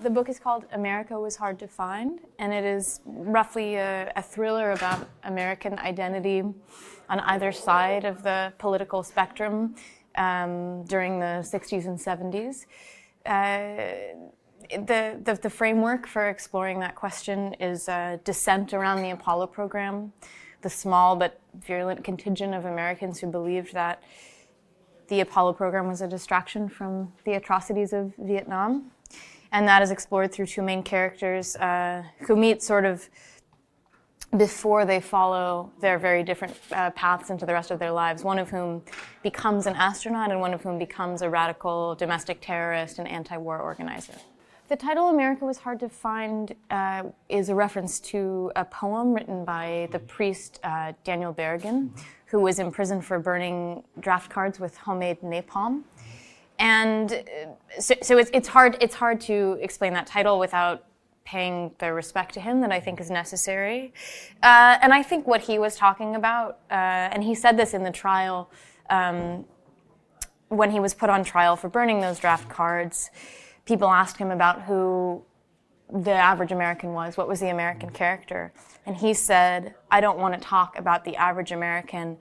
The book is called America Was Hard to Find, and it is roughly a thriller about American identity on either side of the political spectrum during the 60s and 70s. The framework for exploring that question is dissent around the Apollo program, the small but virulent contingent of Americans who believed that the Apollo program was a distraction from the atrocities of Vietnam. And that is explored through two main characters who meet sort of before they follow their very different paths into the rest of their lives, one of whom becomes an astronaut and one of whom becomes a radical domestic terrorist and anti-war organizer. The title America Was Hard to Find is a reference to a poem written by the priest Daniel Berrigan, who was imprisoned for burning draft cards with homemade napalm. And so it's hard to explain that title without paying the respect to him that I think is necessary. And I think what he was talking about, and he said this in the trial, when he was put on trial for burning those draft cards, people asked him about who the average American was, what was the American character. And he said, I don't want to talk about the average American.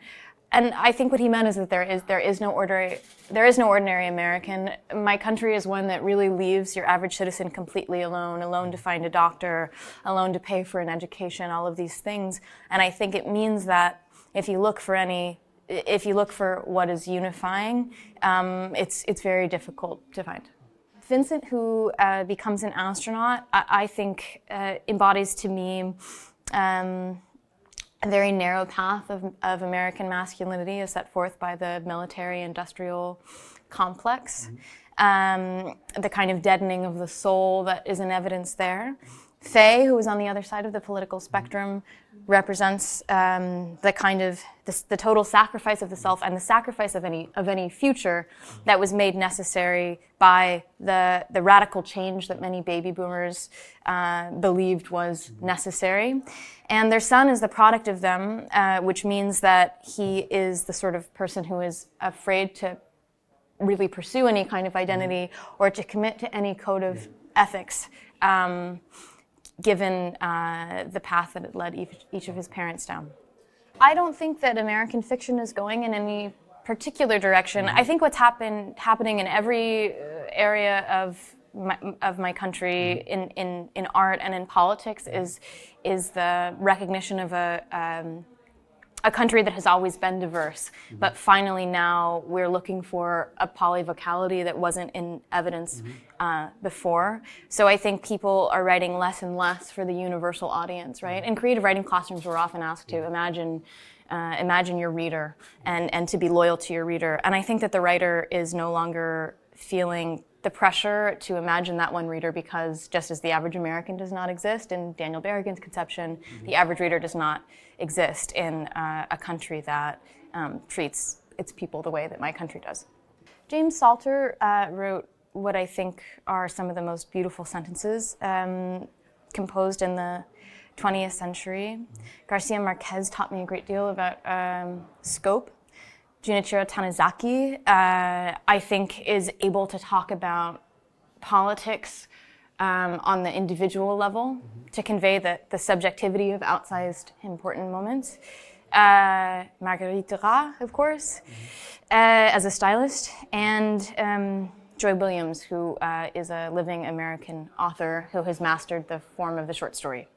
And I think what he meant is that there is no ordinary American. My country is one that really leaves your average citizen completely alone to find a doctor, alone to pay for an education, all of these things. And I think it means that if you look for what is unifying, it's very difficult to find. Vincent, who becomes an astronaut, I think embodies to me a very narrow path of American masculinity as set forth by the military-industrial complex, the kind of deadening of the soul that is in evidence there. Fay, who is on the other side of the political spectrum, represents the total sacrifice of the self and the sacrifice of any future that was made necessary by the radical change that many baby boomers believed was necessary. And their son is the product of them, which means that he is the sort of person who is afraid to really pursue any kind of identity or to commit to any code of ethics, given the path that it led each of his parents down. I don't think that American fiction is going in any particular direction. I think what's happening in every area of my country, in art and in politics, is the recognition of a country that has always been diverse, but finally now we're looking for a polyvocality that wasn't in evidence before. So I think people are writing less and less for the universal audience, right? In creative writing classrooms, we're often asked to imagine your reader and to be loyal to your reader. And I think that the writer is no longer feeling the pressure to imagine that one reader, because just as the average American does not exist in Daniel Berrigan's conception, the average reader does not exist in a country that treats its people the way that my country does. James Salter wrote what I think are some of the most beautiful sentences composed in the 20th century. Garcia Marquez taught me a great deal about scope. Junichiro Tanizaki, I think, is able to talk about politics on the individual level to convey the subjectivity of outsized important moments. Marguerite Duras, of course, as a stylist, and Joy Williams, who is a living American author who has mastered the form of the short story.